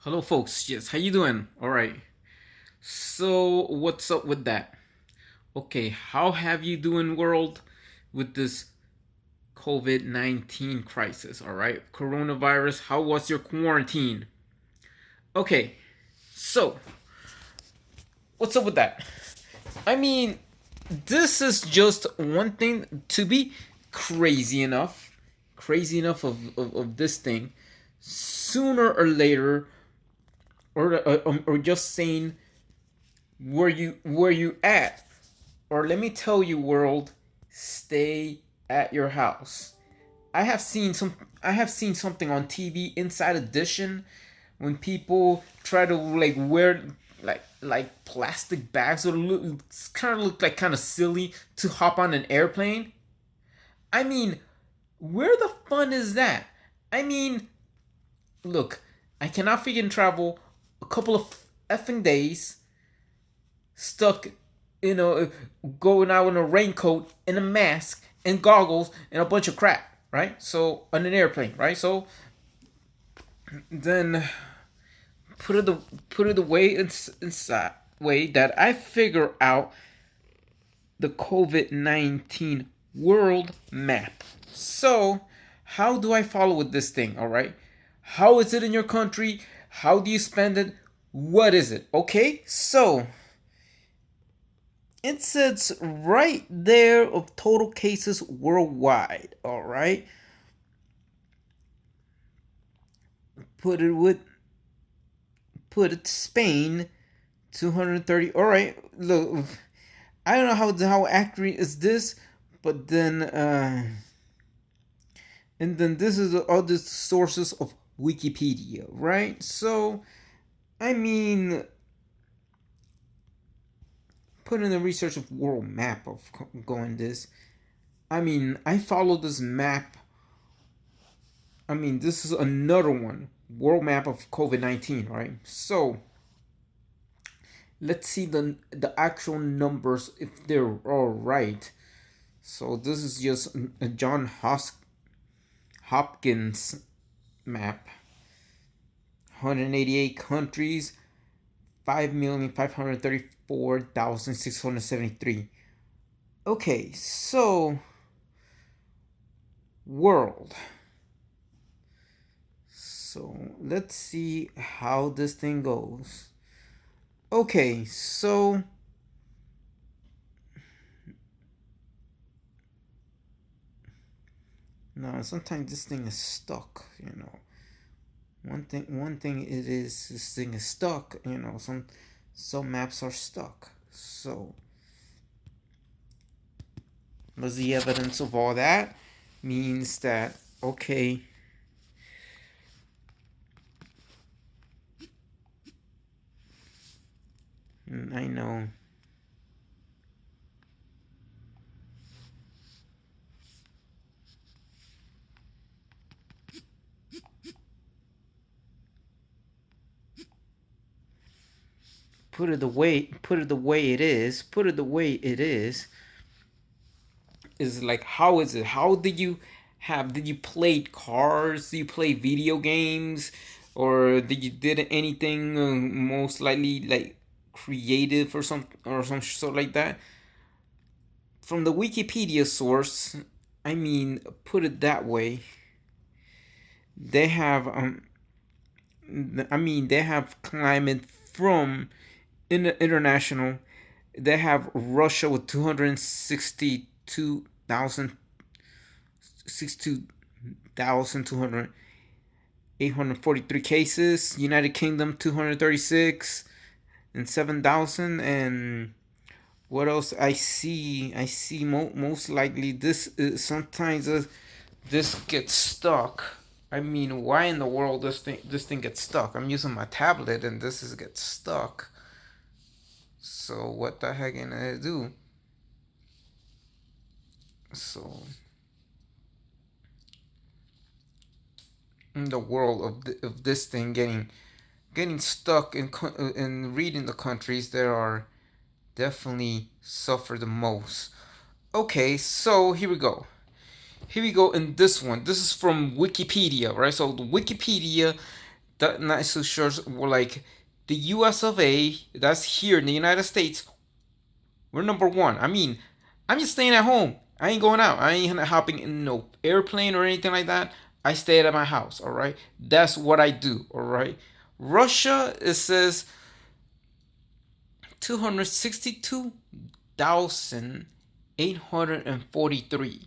Hello, folks. Yes, how you doing? All right. So, what's up with that? Okay, how have you doing, world, with this COVID-19 crisis? All right, coronavirus. How was your quarantine? Okay, so what's up with that? I mean, this is just one thing to be crazy enough of this thing. Sooner or later, or just saying where you at, or let me tell you, world, stay at your house. I have seen something on TV, Inside Edition, when people try to like wear like plastic bags, or kind of look like kind of silly to hop on an airplane. I mean, where the fun is that? I mean, look, I cannot freaking travel a couple of effing days stuck, you know, going out in a raincoat and a mask and goggles and a bunch of crap, right? So on an airplane, right? So then put it away inside way that I figure out the COVID-19 world map. So how do I follow with this thing? All right. How is it in your country? How do you spend it? What is it? Okay, so it says right there of total cases worldwide. All right, put it with put it Spain, 230. All right, look, I don't know how accurate is this, but then and then this is all the sources of Wikipedia, right? So I mean, put in the research of world map of going this. I mean, I follow this map. I mean, this is another one. World map of COVID-19, right? So let's see the actual numbers if they're all right. So this is just a Hopkins map. 188 countries, 5,534,673. Okay, so world. So let's see how this thing goes. Okay, so no, sometimes this thing is stuck, you know. One thing it is, this thing is stuck, you know. Some maps are stuck. So what's the evidence of all that? Means that okay, I know. Put it the way it is. Put it the way it is like, how is it? How did you have? Did you play cars? Did you play video games, or did you did anything most likely like creative or some sort like that? From the Wikipedia source, I mean, put it that way. They have they have climate from international. They have Russia with 262,200 843 cases. United Kingdom 236 and 7,000. And what else I see most likely this is sometimes this gets stuck. I mean, why in the world this thing gets stuck? I'm using my tablet and this is gets stuck. So what the heck can I do? So in the world of this thing getting stuck in reading the countries that are definitely suffer the most. Okay, so here we go. Here we go in this one. This is from Wikipedia, right? So the Wikipedia not so sure. Like the U.S. of A. That's here in the United States. We're number one. I mean, I'm just staying at home. I ain't going out. I ain't hopping in no airplane or anything like that. I stay at my house. All right. That's what I do. All right. Russia, it says 262,843.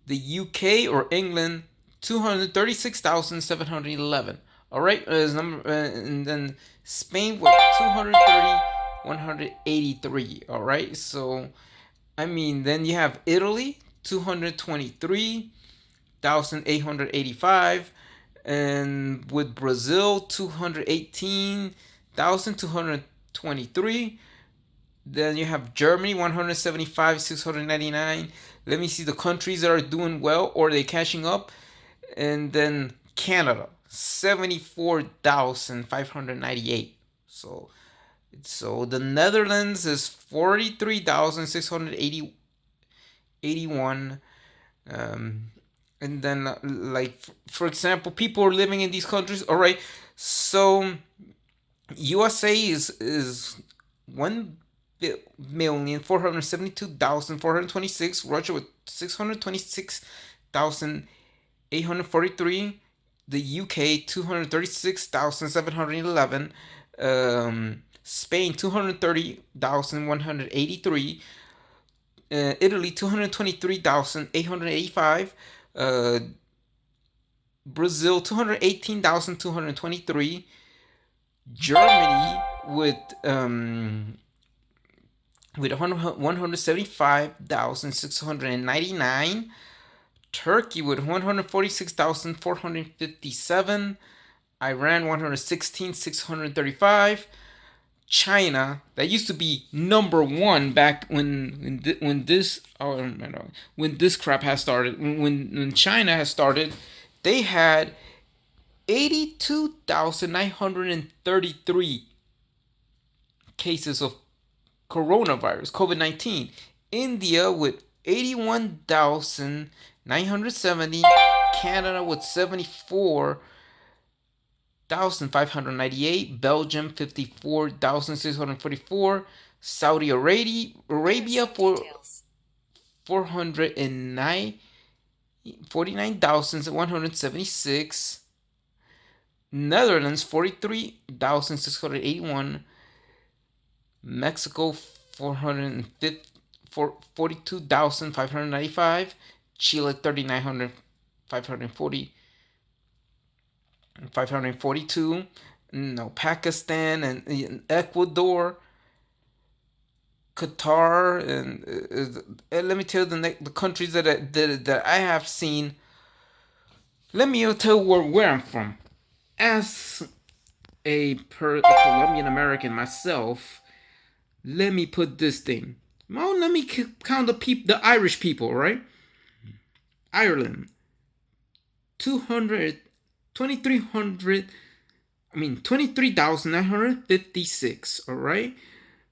The UK or England, 236,711. All right, and then Spain with 230,183. All right, so I mean, then you have Italy, 223,885, and with Brazil, 218,223. Then you have Germany, 175,699. Let me see the countries that are doing well or they catching up. And then Canada, 74,598. So the Netherlands is 43,681. And then like for example, people are living in these countries. All right, so USA is 1,472,426. Russia with 626,843. The UK 236,711. Spain 230,183. Italy 223,885. Brazil 218,223. Germany with 175,699. Turkey with 146,457. Iran 116,635. China, that used to be number one back when this crap has started. When China has started, they had 82,933 cases of coronavirus, COVID-19. India with 81,970. Canada with 74,598. Belgium 54,644. Saudi Arabia for 49,176. Netherlands 43,681. Mexico 42,595. Chile 542. No, Pakistan and Ecuador, Qatar, and let me tell you the countries that I have seen. Let me tell you where I'm from. As a Colombian American myself, let me put this thing. Well, let me count the Irish people, right? Ireland, 23,956, all right?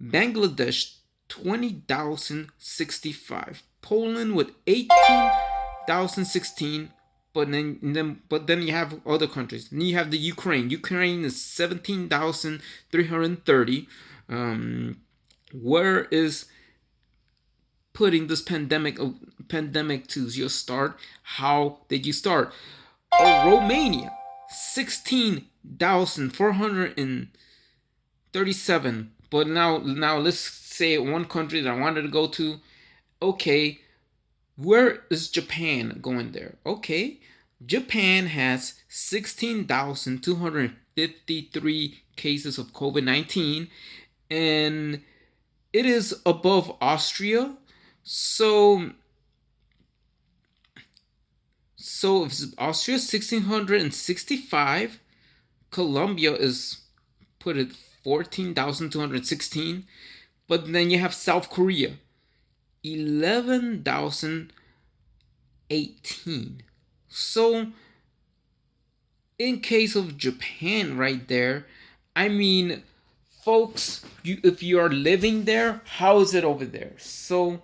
Bangladesh, 20,065. Poland with 18,016. But then you have other countries. Then you have the Ukraine. Ukraine is 17,330. Where is putting this pandemic to your start? How did you start? Romania, 16,437. But now let's say one country that I wanted to go to. Okay, where is Japan going there? Okay, Japan has 16,253 cases of COVID-19, and it is above Austria. So if Austria 1,665, Colombia is put at 14,216, but then you have South Korea, 11,018. So in case of Japan right there, I mean, folks, if you are living there, how is it over there? So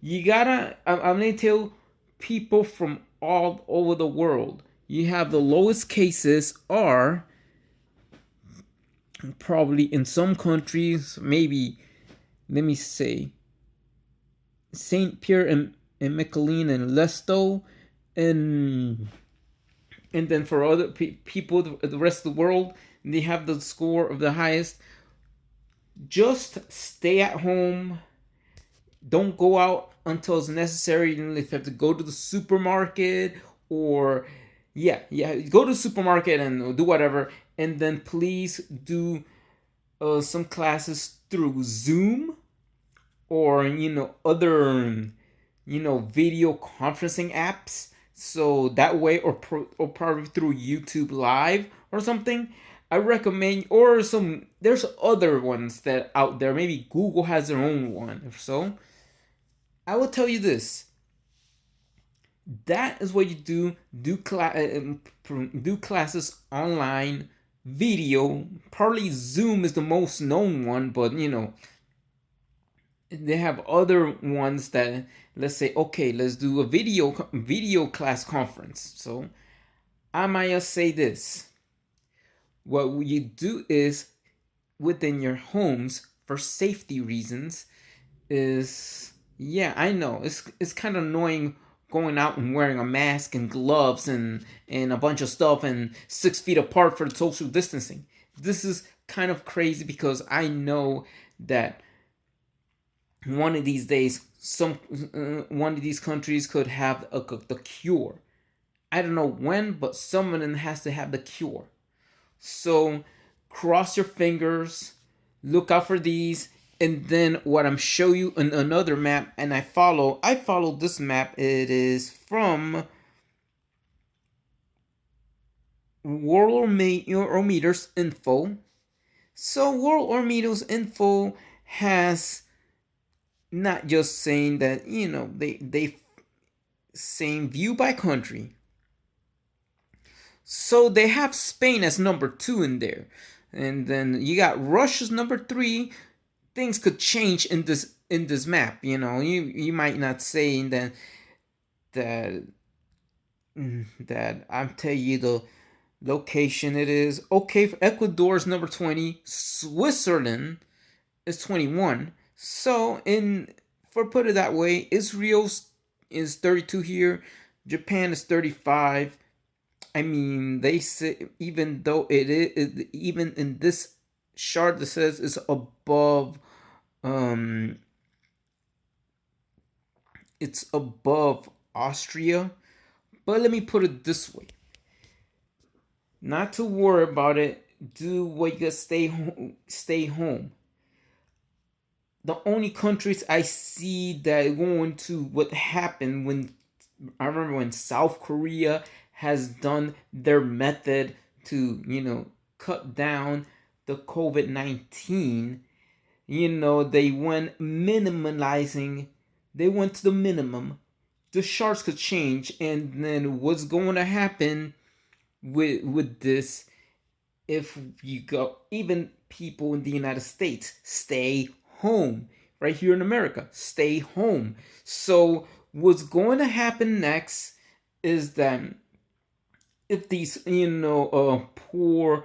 you gotta, I'm gonna tell people from all over the world, you have the lowest cases are probably in some countries, maybe, let me say, Saint Pierre and Miquelon and Lesto, and then for other people, the rest of the world, they have the score of the highest. Just stay at home. Don't go out until it's necessary. If you have to go to the supermarket, or go to the supermarket and do whatever, and then please do some classes through Zoom, or other video conferencing apps, so that way, or probably through YouTube Live or something. I recommend, or there's other ones that out there, maybe Google has their own one. If so, I will tell you this: that is what you do classes online, video. Probably Zoom is the most known one, but they have other ones that, let's say, okay, let's do a video class conference. So I might just say this: what you do is, within your homes, for safety reasons, is, yeah, I know it's kind of annoying going out and wearing a mask and gloves and a bunch of stuff and 6 feet apart for social distancing. This is kind of crazy, because I know that one of these days, one of these countries could have the cure. I don't know when, but someone has to have the cure. So cross your fingers, look out for these, and then what I'm showing you in another map, and I follow this map. It is from Worldometers Info. So Worldometers Info has not just saying that, they saying view by country. So they have Spain as number 2 in there, and then you got Russia's number 3. Things could change in this map. You might not say that I'm telling you the location it is. Okay, for Ecuador's number 20, Switzerland is 21. So for put it that way, Israel is 32 here, Japan is 35. I mean, they say, even though it is, even in this chart that says it's above, it's above Austria. But let me put it this way: not to worry about it. Do what you gotta stay home. Stay home. The only countries I see that going to what happened when, I remember when South Korea has done their method to cut down the COVID-19. They went minimalizing. They went to the minimum. The sharks could change, and then what's going to happen with this? If you go, even people in the United States, stay home. Right here in America, stay home. So what's going to happen next is that if these poor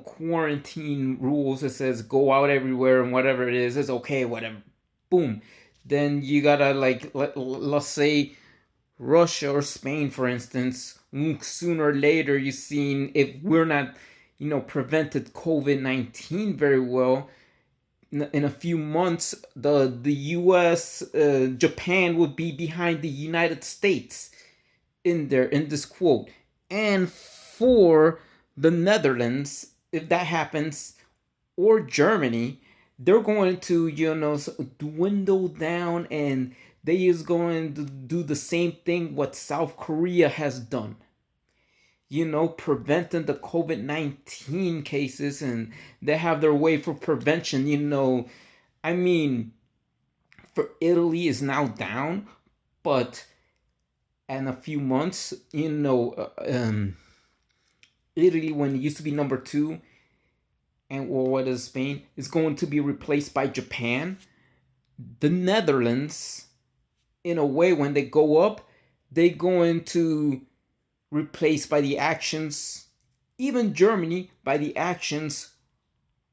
quarantine rules that says go out everywhere and whatever it is, it's okay, whatever, boom, then you gotta, like, let's say Russia or Spain, for instance, sooner or later, you've seen, if we're not prevented COVID-19 very well, in a few months, the US, Japan would be behind the United States in this quote. And for the Netherlands, if that happens, or Germany, they're going to dwindle down, and they is going to do the same thing what South Korea has done. Preventing the COVID-19 cases, and they have their way for prevention. I mean, for Italy is now down, but in a few months, Italy, when it used to be number 2, and what is Spain, is going to be replaced by Japan. The Netherlands, in a way, when they go up, they're going to replaced by the actions even Germany, by the actions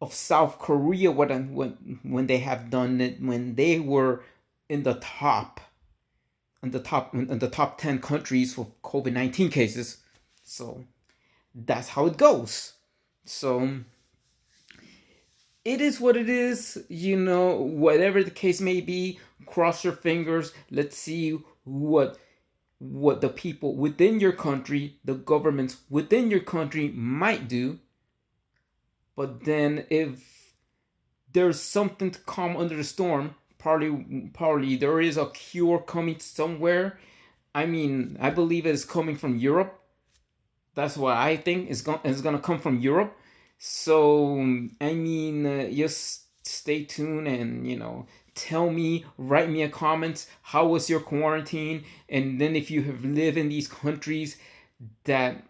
of South Korea, when they have done it, when they were in the top, in the top 10 countries for COVID-19 cases. So that's how it goes. So it is what it is, whatever the case may be. Cross your fingers. Let's see what the people within your country, the governments within your country might do. But then if there's something to calm under the storm, probably there is a cure coming somewhere. I mean, I believe it is coming from Europe. That's what I think is gonna come from Europe. So I mean, just stay tuned and tell me, write me a comment. How was your quarantine? And then if you have lived in these countries that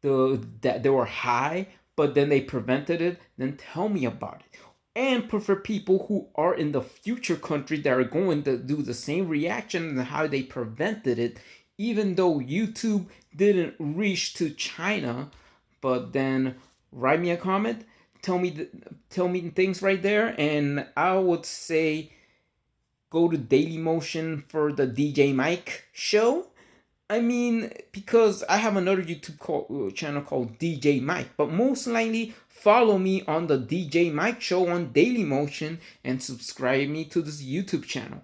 they were high, but then they prevented it, then tell me about it. And for people who are in the future country that are going to do the same reaction and how they prevented it, even though YouTube didn't reach to China, but then write me a comment, tell me things right there, and I would say go to Dailymotion for the DJ Mike show. I mean, because I have another YouTube channel called DJ Mike, but most likely follow me on the DJ Mike show on Dailymotion and subscribe me to this YouTube channel.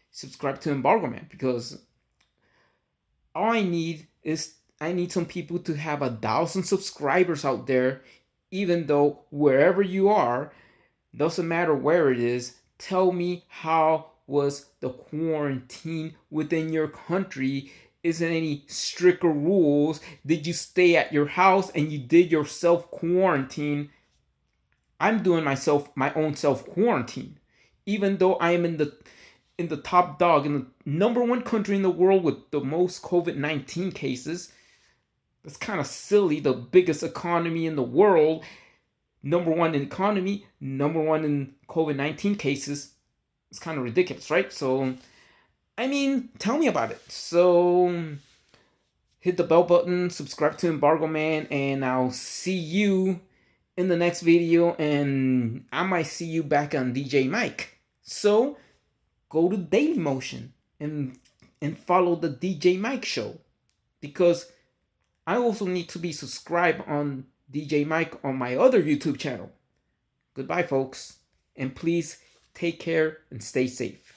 Subscribe to Embargo Man, because all I need some people to have 1,000 subscribers out there. Even though wherever you are, doesn't matter where it is, tell me how was the quarantine within your country. Isn't any stricter rules? Did you stay at your house and you did your self quarantine? I'm doing my own self quarantine, even though I am in the top dog, in the number one country in the world with the most COVID-19 cases. That's kind of silly. The biggest economy in the world, number one in economy, number one in COVID-19 cases. It's kind of ridiculous, right? So, I mean, tell me about it. So, hit the bell button, subscribe to Embargo Man, and I'll see you in the next video, and I might see you back on DJ Mike. So, go to Dailymotion and follow the DJ Mike show, because I also need to be subscribed on DJ Mike on my other YouTube channel. Goodbye, folks, and please take care and stay safe.